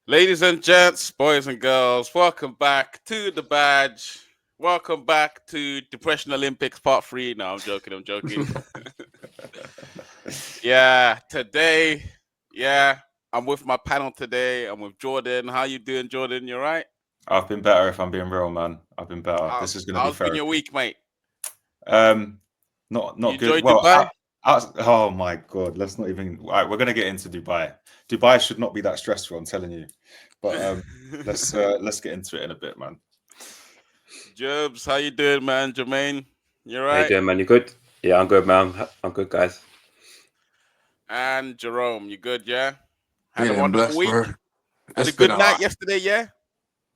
Ladies and gents, boys and girls, welcome back to the badge. Welcome back to Depression Olympics Part 3. No, I'm joking, I'm joking. Today, I'm with my panel today. I'm with Jordan. How you doing, Jordan? You right? I've been better if I'm being real, man. I've been better. This is going to be How's been your therapy. week, mate? Um, You not good. enjoyed Well, Dubai? oh my God, let's not even. All right, we're going to get into Dubai. Dubai should not be that stressful, I'm telling you. But let's get into it in a bit, man. Jobs, how you doing, man? Jermaine, you How you right? doing, man? You good? Yeah, I'm good, man. I'm good, guys. And Jerome, you good, yeah? Had a Feeling wonderful blessed, bro. week? Had It's a been good all night right. yesterday, yeah?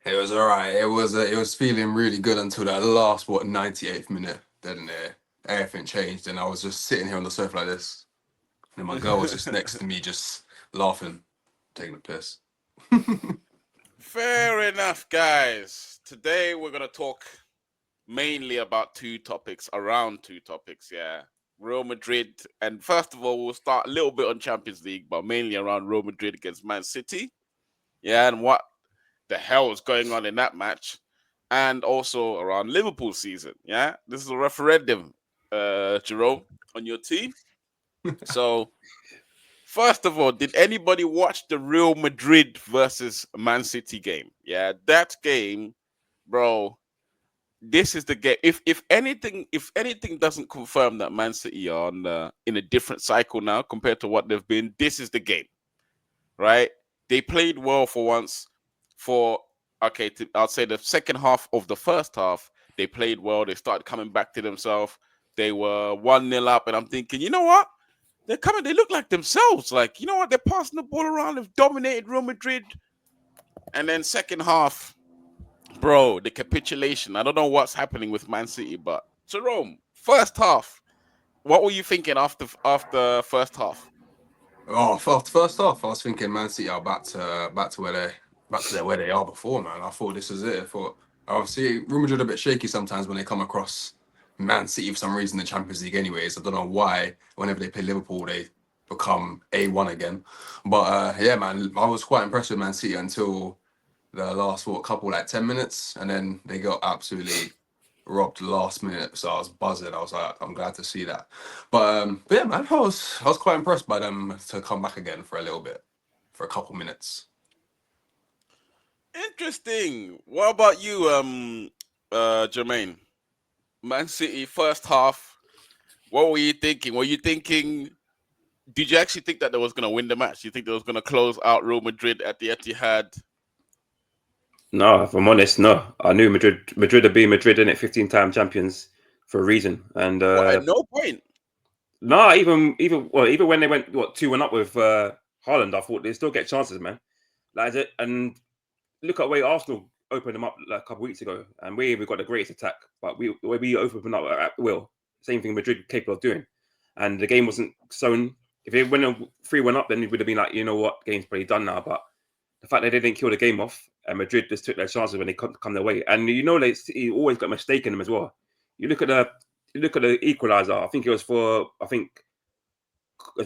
It was all right. It was feeling really good until that last 98th minute. Then everything changed, and I was just sitting here on the sofa like this, and my girl was just next to me, just laughing, taking a piss. Fair enough, guys. Today we're gonna talk mainly about around two topics, yeah. Real Madrid, and first of all, we'll start a little bit on Champions League, but mainly around Real Madrid against Man City, yeah, and what the hell is going on in that match, and also around Liverpool season, yeah. This is a referendum, Jerome, on your team. So, first of all, did anybody watch the Real Madrid versus Man City game? Yeah, that game, bro. This is the game. If anything doesn't confirm that Man City are in a different cycle now compared to what they've been, this is the game, right? They played well for once. For I'll say the second half of the first half, they played well. They started coming back to themselves. They were 1-0 up, and I'm thinking, you know what? They're coming. They look like themselves. Like, you know what? They're passing the ball around. They've dominated Real Madrid. And then second half, bro, the capitulation. I don't know what's happening with Man City, but Jerome, first half, what were you thinking after first half? Oh, first off, I was thinking Man City are back to where they are before, man. I thought this was it. I thought obviously Real Madrid are a bit shaky sometimes when they come across Man City for some reason in the Champions League. Anyways, I don't know why. Whenever they play Liverpool, they become A1 again. But yeah, man, I was quite impressed with Man City until the last couple 10 minutes, and then they got absolutely robbed last minute. So I was buzzing. I was like, I'm glad to see that. But yeah, man, I was quite impressed by them to come back again for a little bit, for a couple minutes. Interesting. What about you, Jermaine? Man City first half. What were you thinking? Were you thinking? Did you actually think that they was gonna win the match? You think they was gonna close out Real Madrid at the Etihad? No, if I'm honest, no. I knew Madrid would be Madrid in it, 15-time champions for a reason. And What? At no point. no, even when they went 2-1 up with Haaland, I thought they still get chances, man. And look at the way Arsenal opened them up like a couple of weeks ago, and we got the greatest attack, but the way we opened them up at will, same thing Madrid capable of doing, and the game wasn't sewn. If it went 3-1 up, then it would have been like, you know what, game's probably done now. But the fact that they didn't kill the game off, and Madrid just took their chances when they come their way, and you know he always got a mistake in them as well. You look at the equaliser. I think it was was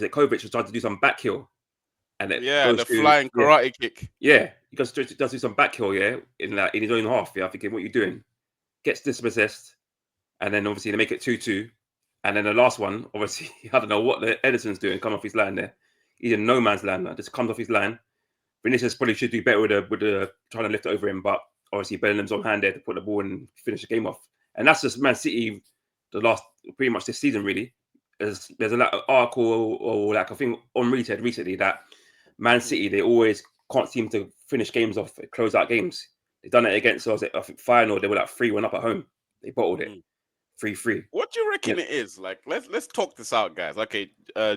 it Kovic was trying to do some back heel, and it Yeah, goes the through. flying Yeah, karate kick. yeah, he does do some back heel, yeah, in his own half. Yeah, I'm thinking, what are you doing? Gets dispossessed, and then obviously they make it 2-2, and then the last one, obviously, I don't know what the Edison's doing, come off his line there. He's in no man's land, just comes off his line. Vinicius probably should do better with the trying to lift it over him, but obviously Bellingham's on hand there to put the ball and finish the game off. And that's just Man City, the last pretty much this season really. There's a lot of article or like I think on Reed recently that Man City they always can't seem to finish games off, close out games. They've done it against us. I think final they were like 3-1 up at home. They bottled it Mm. 3-3. What do you Yeah. reckon it is? Like, let's talk this out, guys. Okay,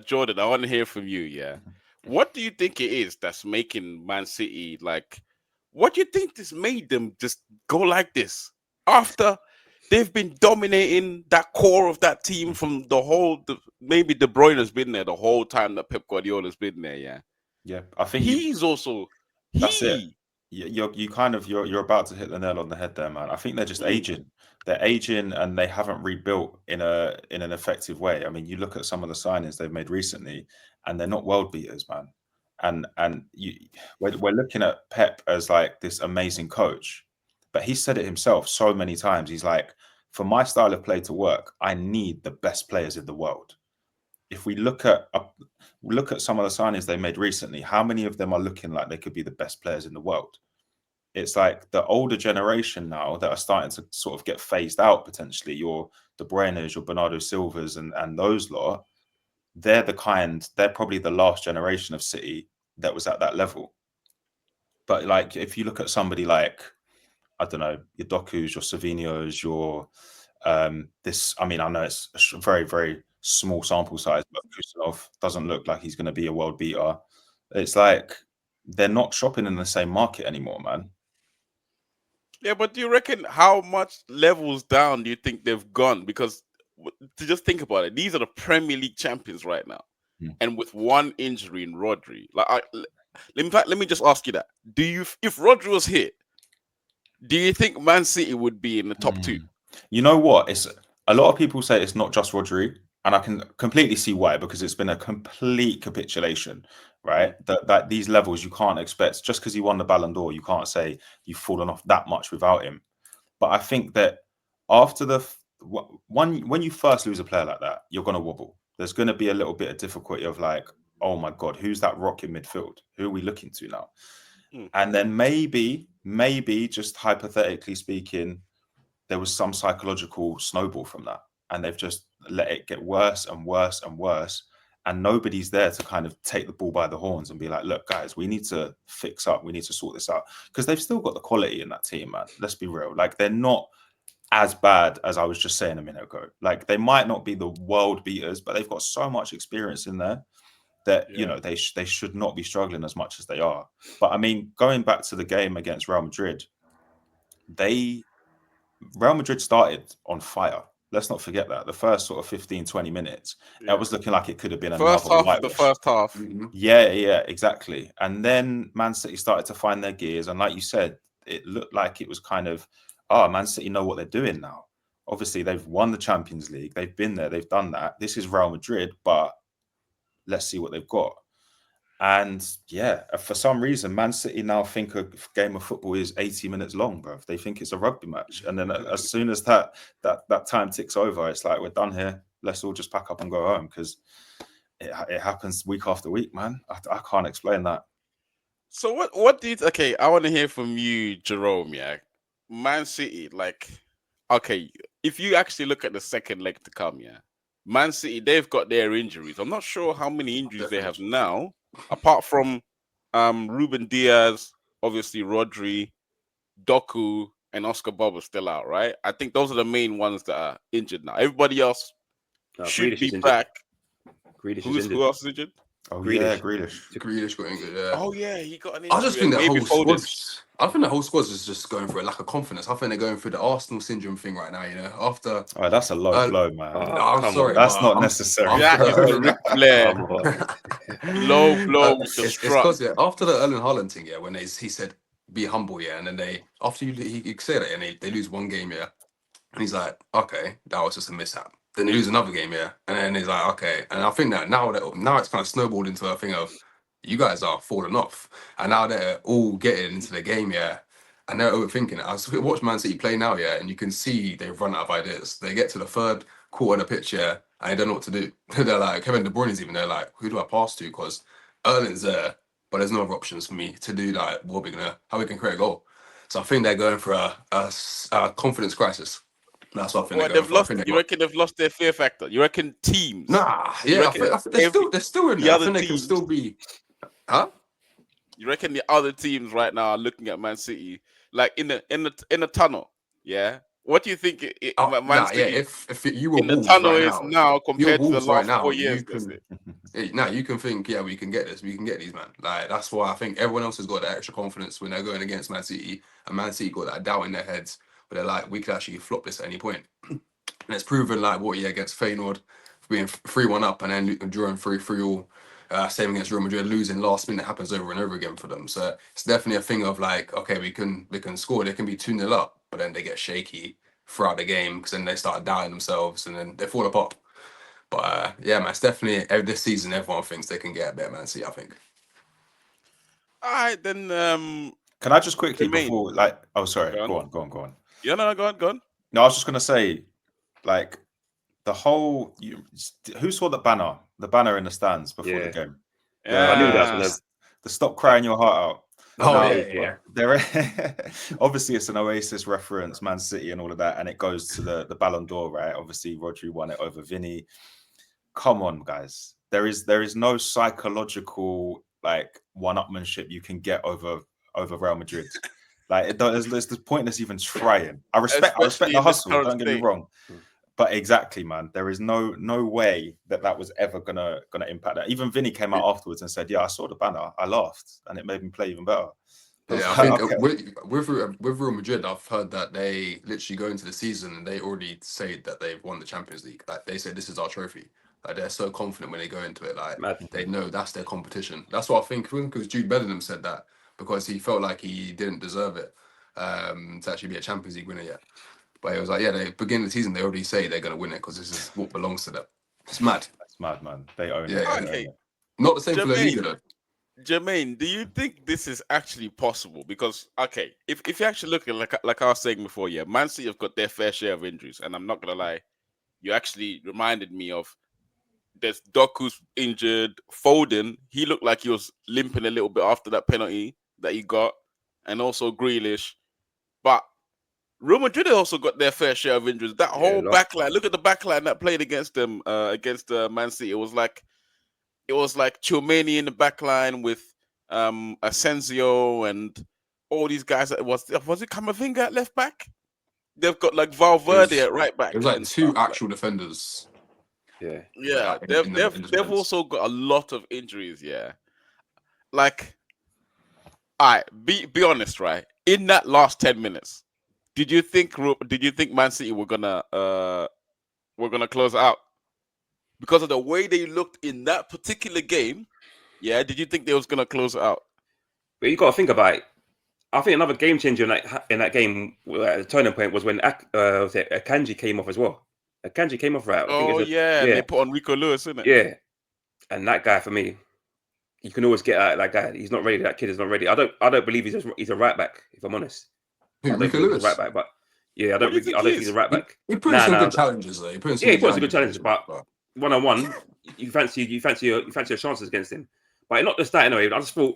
Jordan, I want to hear from you. Yeah, what do you think it is that's making Man City like? What do you think this made them just go like this after they've been dominating that core of that team from maybe De Bruyne has been there the whole time that Pep Guardiola's been there. Yeah, Yeah, I think he's also that's it. he. You're about to hit the nail on the head there, man. I think they're just Mm, aging. They're aging, and they haven't rebuilt in an effective way. I mean, you look at some of the signings they've made recently, and they're not world beaters, man. and we're looking at Pep as like this amazing coach, but he said it himself so many times. He's like, for my style of play to work, I need the best players in the world. If we look at some of the signings they made recently, how many of them are looking like they could be the best players in the world? It's like the older generation now that are starting to sort of get phased out potentially. Your De Bruyne's, your Bernardo Silvas, and those lot. They're probably the last generation of City that was at that level. But like, if you look at somebody like, I don't know, your Doku's, your Savinho's, your this. I mean, I know it's a very, very small sample size, but Kusanov doesn't look like he's going to be a world beater. It's like they're not shopping in the same market anymore, man. Yeah, but do you reckon how much levels down do you think they've gone? Because to just think about it, these are the Premier League champions right now, and with one injury in Rodri, like, let me just ask you that: if Rodri was here, do you think Man City would be in the top two? You know what? It's a lot of people say it's not just Rodri, and I can completely see why, because it's been a complete capitulation, right? That these levels you can't expect just because he won the Ballon d'Or. You can't say you've fallen off that much without him. But I think that after when you first lose a player like that, you're going to wobble. There's going to be a little bit of difficulty of like, oh my God, who's that rock in midfield? Who are we looking to now? And then maybe just hypothetically speaking, there was some psychological snowball from that, and they've just let it get worse and worse and worse. And nobody's there to kind of take the ball by the horns and be like, look, guys, we need to fix up. We need to sort this out, because they've still got the quality in that team, man. Let's be real. Like, they're not as bad as I was just saying a minute ago. Like, they might not be the world beaters, but they've got so much experience in there that, you know, they should not be struggling as much as they are. But I mean, going back to the game against Real Madrid, Real Madrid started on fire. Let's not forget that. The first sort of 15, 20 minutes, that was looking like it could have been First another half of the whitewash. first half. Yeah, exactly. And then Man City started to find their gears. And like you said, it looked like it was kind of, Man City know what they're doing now. Obviously, they've won the Champions League. They've been there. They've done that. This is Real Madrid, but let's see what they've got. And yeah, for some reason, Man City now think a game of football is 80 minutes long, bro. They think it's a rugby match. And then as soon as that time ticks over, it's like, we're done here. Let's all just pack up and go home, because it happens week after week, man. I can't explain that. So what do you... Okay, I want to hear from you, Jerome. Yeah, Man City, like, okay, if you actually look at the second leg to come, yeah, Man City, they've got their injuries. I'm not sure how many injuries they have now, apart from Ruben Diaz, obviously Rodri, Doku, and Oscar Bob are still out, right? I think those are the main ones that are injured now. Everybody else should Grealish be is injured. back. Grealish is injured. Who else is injured? Oh, Grealish. yeah, Grealish. Grealish got injured, yeah. Oh yeah, he got an injury. I just think and that maybe whole Foden. squad. I think the whole squad is just going through a lack of confidence. I think they're going through the Arsenal syndrome thing right now. You know, after. Oh, that's a low blow, man. I'm come sorry, on. That's but not I'm- necessary. That is a Ric Flair Come on. low blow with the It's strut. because after the Erling Haaland thing, when he said be humble, and then after he say that, and they lose one game, and he's like, okay, that was just a mishap. Then they lose another game, and then he's like, okay, and I think that now it's kind of snowballed into a thing of, you guys are falling off, and now they're all getting into the game, and they're overthinking it. I watch Man City play now, and you can see they've run out of ideas. They get to the third quarter of the pitch, and they don't know what to do. They're like, Kevin De Bruyne's even there, like, who do I pass to? Because Erling's there, but there's no other options for me to do like how we can create a goal. So I think they're going for a confidence crisis. That's what I think Well, they're they've going for. lost. You reckon they've lost their fear factor? You reckon teams? Nah, You yeah, I reckon think they're still in the there. I other think they can teams- still be. Huh? You reckon the other teams right now are looking at Man City like in the tunnel? Yeah. What do you think? Man City if you were in the Wolves tunnel right is now, now compared to the Wolves last right now, 4 years? you can think, we can get this, we can get these, man. Like, that's why I think everyone else has got that extra confidence when they're going against Man City, and Man City got that doubt in their heads, but they're like, we could actually flop this at any point. And it's proven like against Feyenoord, being 3-1 up and then drawing 3-3 all. Same against Real Madrid, losing last minute happens over and over again for them. So it's definitely a thing of like, okay, we can score. They can be 2-0 up, but then they get shaky throughout the game because then they start doubting themselves and then they fall apart. But man, it's definitely this season everyone thinks they can get a better Man City, I think. All right, then. Can I just quickly Jermaine. before like? Oh, sorry. Go on. Go on. Yeah, no, go on. No, I was just gonna say, like, the whole. Who saw the banner? The banner in the stands before the Yeah. game. I knew that Yeah. was The stop crying your heart out. Oh Now, yeah. There, obviously, it's an Oasis reference, Man City, and all of that, and it goes to the Ballon d'Or, right? Obviously, Rodri won it over Vinny. Come on, guys. There is no psychological like one-upmanship you can get over Real Madrid. Like it's the pointless even trying. I respect Especially the in this hustle. current Don't get me state. wrong, but exactly, man. There is no way that was ever gonna impact that. Even Vinny came out afterwards and said, "Yeah, I saw the banner. I laughed, and it made me play even better." Yeah, I think with Real Madrid, I've heard that they literally go into the season and they already say that they've won the Champions League. Like they say, this is our trophy. Like they're so confident when they go into it. Like mad. they know that's their competition. That's what I think. Because Jude Bellingham said that because he felt like he didn't deserve it to actually be a Champions League winner yet. But it was like, yeah, they begin the season, they already say they're going to win it because this is what belongs to them. It's mad. That's mad, man. They own Yeah, it. yeah. They own Okay. it. Not the same for La Jermaine. Liga though. Jermaine, do you think this is actually possible? Because okay, if you actually look at like I was saying before, yeah, Man City have got their fair share of injuries, and I'm not gonna lie, you actually reminded me of there's Doku's injured, Foden. He looked like he was limping a little bit after that penalty that he got, and also Grealish. But Real Madrid also got their fair share of injuries. That whole lot. backline. Look at the backline that played against them, against Man City. It was like Tchouameni in the back line with Asensio and all these guys. Was it Camavinga at left back? They've got like Valverde at right back. It was like and two stuff. actual defenders. Yeah. Yeah, like, in the they've defense. also got a lot of injuries. Yeah, like, all right, be honest, right? In that last 10 minutes, did you think Man City were gonna close out? Because of the way they looked in that particular game, yeah. Did you think they was gonna close it out? But you got to think about it. I think another game changer in that game, the turning point was when Akanji came off as well. Akanji came off right. I think Oh yeah, and they put on Rico Lewis, isn't it? yeah. And that guy for me, you can always get out that guy. He's not ready. That kid is not ready. I don't believe he's a right back. If I'm honest, I don't Rico believe he's Lewis? a right back. But yeah, I don't What do you think think he's a right back. He put in some good challenges though. He put in some he put in some good challenges, but but 1-on-1, you fancy your chances against him. But not just that anyway. I just thought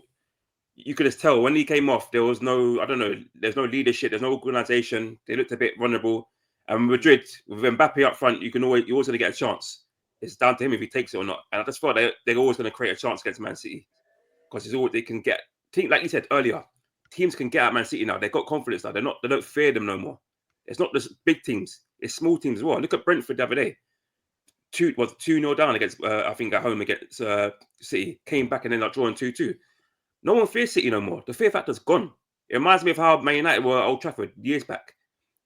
you could just tell when he came off, there was no, I don't know, there's no leadership, there's no organisation. They looked a bit vulnerable. And Madrid, with Mbappe up front, you're always going to get a chance. It's down to him if he takes it or not. And I just thought they're always going to create a chance against Man City because it's all they can get. Like you said earlier, teams can get at Man City now. They've got confidence now. They don't fear them no more. It's not just big teams; it's small teams as well. Look at Brentford the other day. 2-0 down against I think at home against City. Came back and ended up drawing 2-2. No one fears City no more. The fear factor's gone. It reminds me of how Man United were at Old Trafford years back.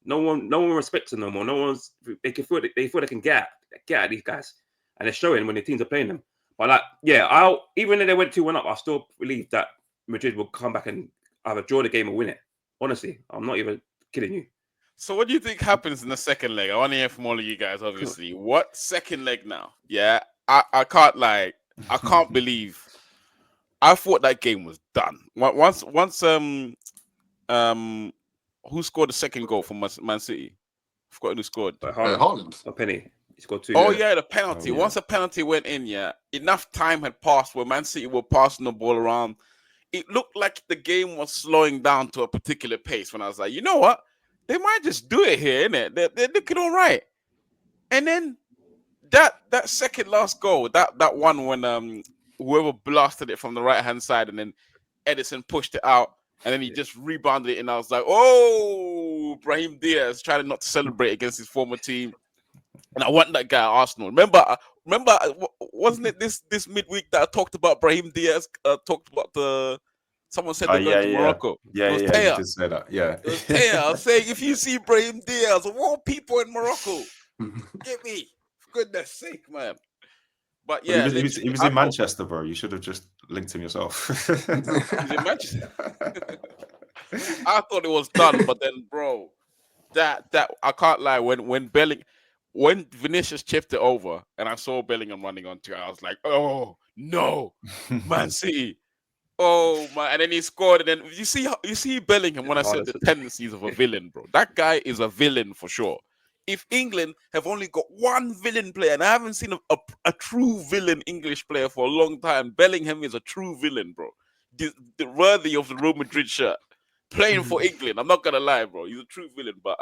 No one respects them no more. They feel they can get at these guys, and they're showing when the teams are playing them. But like, yeah, even though they went 2-1 up, I still believe that Madrid will come back and either draw the game or win it. Honestly, I'm not even kidding you. So what do you think happens in the second leg? I want to hear from all of you guys, obviously. What second leg now? Yeah, I can't lie. I can't believe. I thought that game was done. Once who scored the second goal for Man City? I forgot who scored. Haaland. A penny. He scored 2. Oh yeah, the penalty. Oh, yeah. Once the penalty went in, yeah, enough time had passed where Man City were passing the ball around. It looked like the game was slowing down to a particular pace. When I was like, you know what? They might just do it here, innit? They're looking all right. And then that second last goal, that one when whoever blasted it from the right hand side, and then Edison pushed it out, and then he just rebounded it, and I was like, oh, Brahim Diaz trying not to celebrate against his former team. And I want that guy at Arsenal. Remember, wasn't it this midweek that I talked about Brahim Diaz? Talked about someone said they're going to Morocco. Yeah, it was you Taya. did say that. Yeah. It was Taya. I was saying, if you see Brahim Diaz, of all people in Morocco, get me. For goodness sake, man. But yeah, he was in Manchester, bro. You should have just linked him yourself. He's in Manchester. I thought it was done, but then, bro, that I can't lie. When Vinicius chipped it over, and I saw Bellingham running onto it, I was like, oh no, Man City. Oh my! And then he scored, and then you see Bellingham. When I said the that's- tendencies of a villain, bro, that guy is a villain for sure. If England have only got one villain player, and I haven't seen a true villain English player for a long time, Bellingham is a true villain, bro. The worthy of the Real Madrid shirt, playing for England. I'm not gonna lie, bro. He's a true villain. But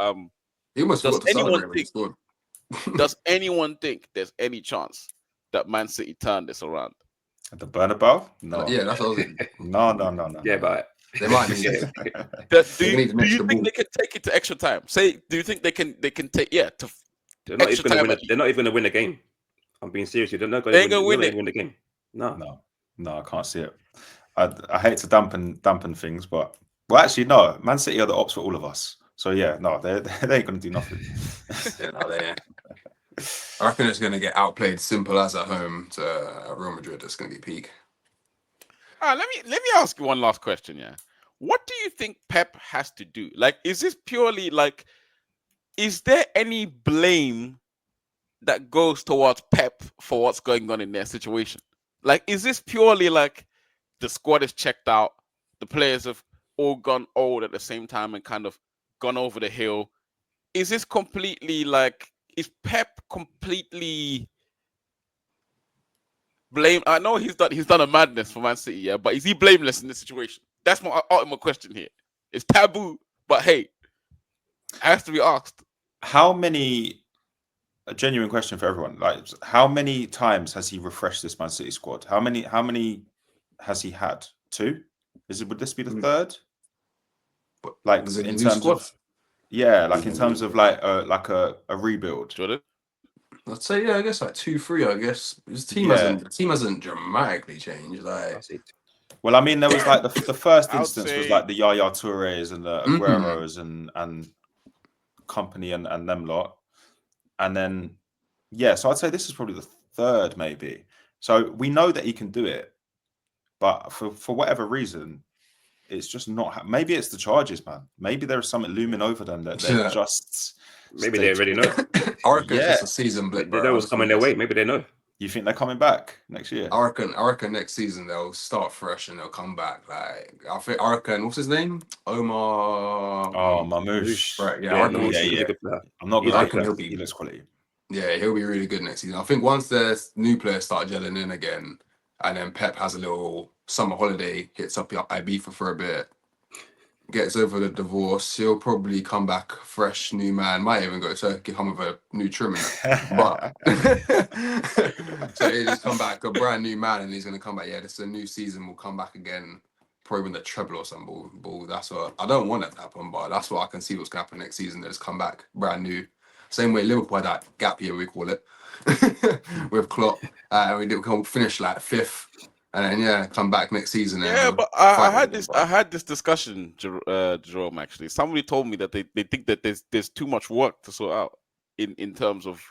He almost does forgot to anyone celebrate when he think? scored. Does anyone think there's any chance that Man City turn this around? At the Bernabeu? No. Yeah, that's what I was saying. No. Yeah, but They might need Yeah. it. Do They need an you extra think ball. they can take it to extra time? Do you think they can take to they're not extra even going to time? win. They're not even going to win the game. I'm being serious. They're not going They to ain't gonna win it. win the game. No. No, I can't see it. I hate to dampen things, but actually, no. Man City are the ops for all of us. So yeah, no, they ain't gonna do nothing. Yeah, no, I reckon it's going to get outplayed simple as at home to Real Madrid. It's going to be peak. Let me ask you one last question. Yeah, what do you think Pep has to do? Like, is this purely like? Is there any blame that goes towards Pep for what's going on in their situation? Like, is this purely like the squad is checked out, the players have all gone old at the same time and kind of gone over the hill? Is this completely like, is Pep completely blame? I know he's done a madness for Man City, yeah, but is he blameless in this situation? That's my ultimate question here. It's taboo, but hey, it has to be asked. How many? A genuine question for everyone. Like, how many times has he refreshed this Man City squad? How many has he had? 2? Would this be the 3rd? But Like there's a in new terms squad. of like in terms of like a rebuild. Jordan? I'd say I guess like 2-3. I guess his team Yeah. hasn't dramatically changed. Like, That's it. Well, I mean, there was like the first I would instance was say- like the Yaya Tourés and the Mhm. Agueros and company and them lot, and then so I'd say this is probably the 3rd maybe. So we know that he can do it, but for whatever reason, it's just not. Maybe it's the charges, man. Maybe there is something looming over them that they're Yeah. just. Maybe they already know. I reckon it's Yeah. just a season blip, They bro. know what's coming their way. Maybe they know. You think they're coming back next year? I reckon next season they'll start fresh and they'll come back. Like, I reckon, what's his name? Omar. Oh, Mamouche. Right, yeah, I reckon Mamouche is yeah. a good player. I'm not He's gonna a lie, good player. he looks quality. Yeah, he'll be really good next season. I think once there's new players start gelling in again, and then Pep has a little summer holiday, hits up Ibiza for a bit, gets over the divorce, he'll probably come back fresh, new man. Might even go to Turkey, come with a new trim in it. But so he'll just come back a brand new man, and he's gonna come back. Yeah, this is a new season. We'll come back again, probably win the treble or some ball. That's what I don't want it to happen, but that's what I can see what's gonna happen next season. They just come back brand new. Same way Liverpool had that gap year, we call it, with Klopp. We did finish like 5th, and then come back next season. Yeah, and but I fight had again, this. but- I had this discussion, Jerome. Actually, somebody told me that they think that there's too much work to sort out in terms of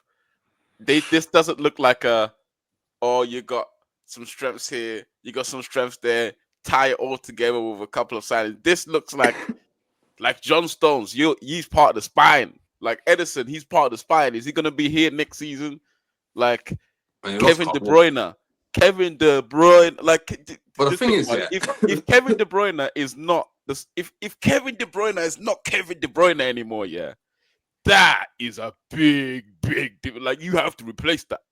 this doesn't look like you got some strengths here, you got some strengths there, tie it all together with a couple of signings. This looks like John Stones. He's part of the spine. Like Edison, he's part of the spine. Is he gonna be here next season? Like and he lost Kevin De couple- Bruyne. Like, But the just thing think is, about it. If Kevin De Bruyne is not this, if Kevin De Bruyne is not Kevin De Bruyne anymore, that is a big difference. Like, you have to replace that.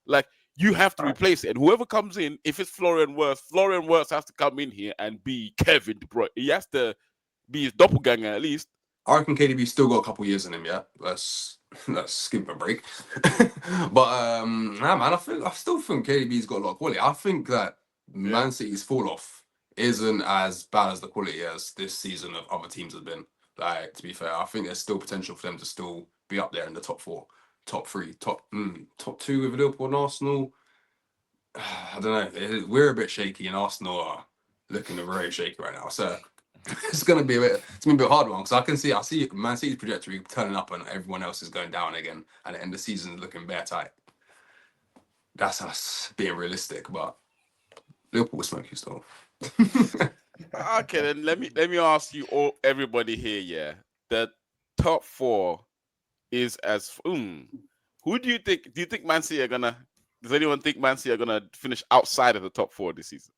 Like, you have to replace it. And whoever comes in, if it's Florian Wirtz has to come in here and be Kevin De Bruyne. He has to be his doppelganger at least. I reckon KDB still got a couple years in him. Yeah, let's skip a break. But man, I still think KDB's got a lot of quality. I think that Man City's fall off isn't as bad as the quality as this season of other teams have been. Like, to be fair, I think there's still potential for them to still be up there in the top 4, top 3, top 2 with Liverpool and Arsenal. I don't know. We're a bit shaky, and Arsenal are looking very shaky right now. So it's gonna be a bit hard one, because I see Man City's trajectory turning up and everyone else is going down again, and the end of the season looking bare tight. That's us being realistic, but Liverpool will smoke you still. Okay, then let me ask you all, everybody here. Yeah, the top 4 is as who do you think? Do you think Man City are gonna? Does anyone think Man City are gonna finish outside of the top 4 this season?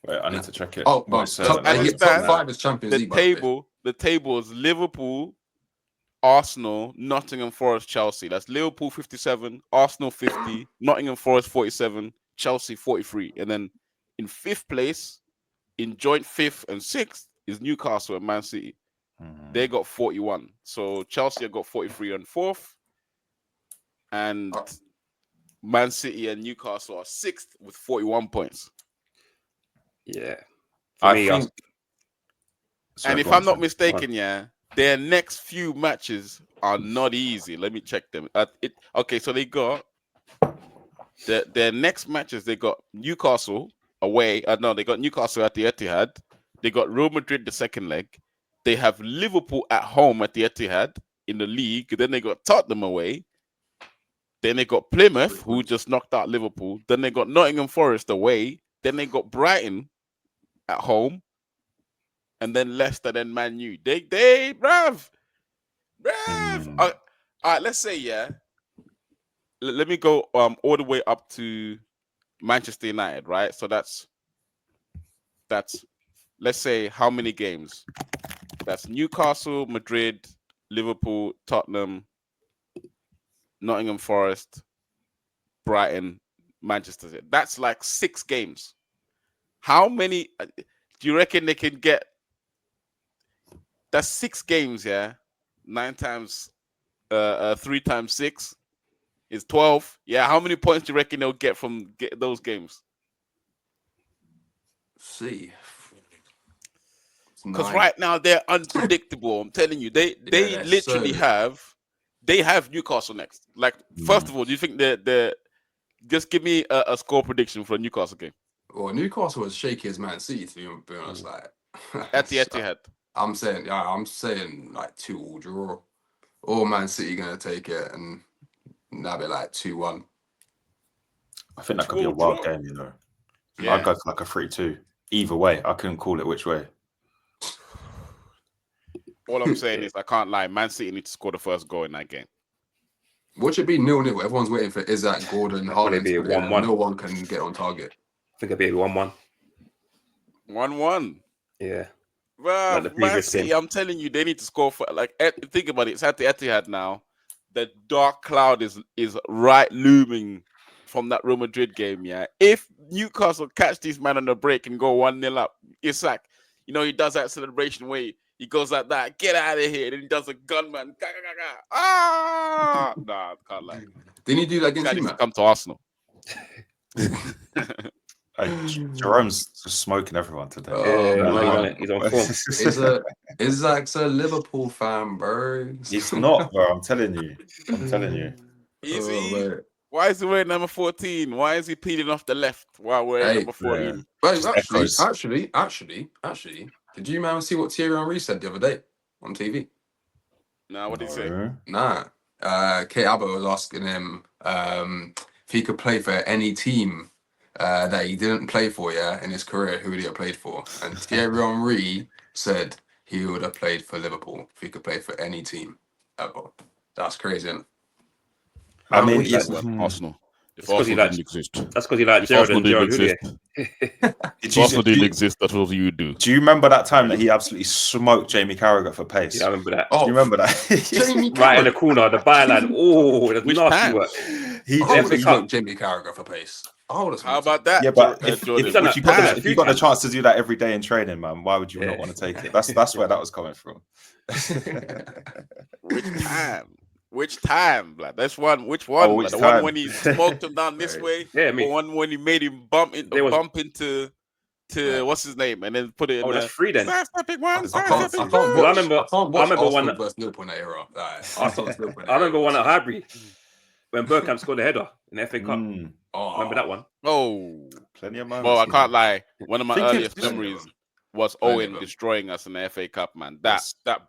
Wait, I need to check it. Oh, What it says. top- top understand 5 is Champions League. by the way. the table is Liverpool, Arsenal, Nottingham Forest, Chelsea. That's Liverpool 57, Arsenal 50, Nottingham Forest 47, Chelsea 43. And then in 5th place, in joint 5th and 6th, is Newcastle and Man City. They got 41. So Chelsea have got 43 on 4th. And Man City and Newcastle are 6th with 41 points. Yeah. I me, think. Sorry, And if go on, I'm not Sam. mistaken, yeah, their next few matches are not easy. Let me check them. Okay, so they got their next matches. They got Newcastle away. No, they got Newcastle at the Etihad. They got Real Madrid the second leg. They have Liverpool at home at the Etihad in the league. Then they got Tottenham away. Then they got Plymouth, who just knocked out Liverpool. Then they got Nottingham Forest away. Then they got Brighton at home. And then Leicester, then Man U. Bruv. All right, let's say, yeah. Let me go all the way up to Manchester United, right? So that's let's say how many games? That's Newcastle, Madrid, Liverpool, Tottenham, Nottingham Forest, Brighton, Manchester City. That's like 6 games. How many do you reckon they can get? That's 6 games, yeah. 9 times 3 times 6 is 12. Yeah, how many points do you reckon they'll get from those games? See. Because right now they're unpredictable. I'm telling you, they literally have Newcastle next. Like, first of all, do you think they're just give me a score prediction for the Newcastle game? Well, Newcastle was shaky as Man City, to be honest. Like At the Etihad. I'm saying like 2-2 draw. Or Man City gonna take it, and that'll be like 2-1. I think that could be a wild game, you know. Yeah. I'd go for like a 3-2. Either way, I couldn't call it which way. All I'm saying is I can't lie. Man City need to score the first goal in that game. What should be 0-0? Everyone's waiting for Isaac, Gordon, Haaland. be a 1-1. No one can get on target. I think it'd be 1-1. 1-1. Yeah. Well, Like the Man previous City, game. I'm telling you, they need to score for think about it. It's at the Etihad now. The dark cloud is right looming from that Real Madrid game. Yeah, if Newcastle catch these man on the break and go 1-0 up, it's like, you know, he does that celebration where he goes like that, get out of here, and then he does a gunman. Nah, can't lie. Didn't he do that against Guy you, needs to man? come to Arsenal. Jerome's just smoking everyone today. He's on form. Isaac's a Liverpool fan, bro. He's not, bro. I'm telling you. Easy. Why is he wearing number 14? Why is he peeling off the left while wearing number 14? Wait, actually, did you man see what Thierry Henry said the other day on TV? Nah, what did he say? Nah. Kate Abbott was asking him if he could play for any team that he didn't play for, in his career, who would he have played for? And Thierry Henry said he would have played for Liverpool if he could play for any team ever. That's crazy, isn't it? I mean, Arsenal. If Arsenal didn't exist. That's because he liked Gerrard and Gerrard Houllier. If Arsenal didn't exist, that's what you would do. Do you remember that time that he absolutely smoked Jamie Carragher for pace? Yeah, I remember that. Do you remember that? Right in the corner, the byline. Oh, that's nasty time? work. He did smoked Jamie Carragher for pace. How about that? Yeah, but if you got the chance to do that every day in training, man, why would you not want to take it? That's where that was coming from. Which time? Like, that's one. Which one? Oh, which the time? one when he smoked him down this way. Yeah, I mean, or one when he made him bump into what's his name, and then put it in. That's free then. I can't watch Arsenal versus Liverpool in that era. I remember one at Highbury when Bergkamp scored a header in the FA Cup. Remember that one? Oh, plenty of moments. well, I can't lie. One of my earliest memories was Owen destroying us in the FA Cup, man. That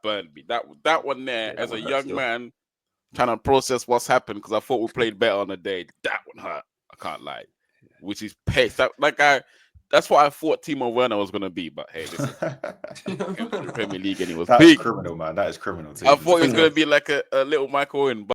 burned me. That one there, as a young man, trying to process what's happened because I thought we played better on the day. That one hurt. I can't lie. Which is pace. That's what I thought Timo Werner was gonna be. But hey, listen, Premier League and he was big. Criminal, man. That is criminal. I thought he was gonna be like a little Michael Owen.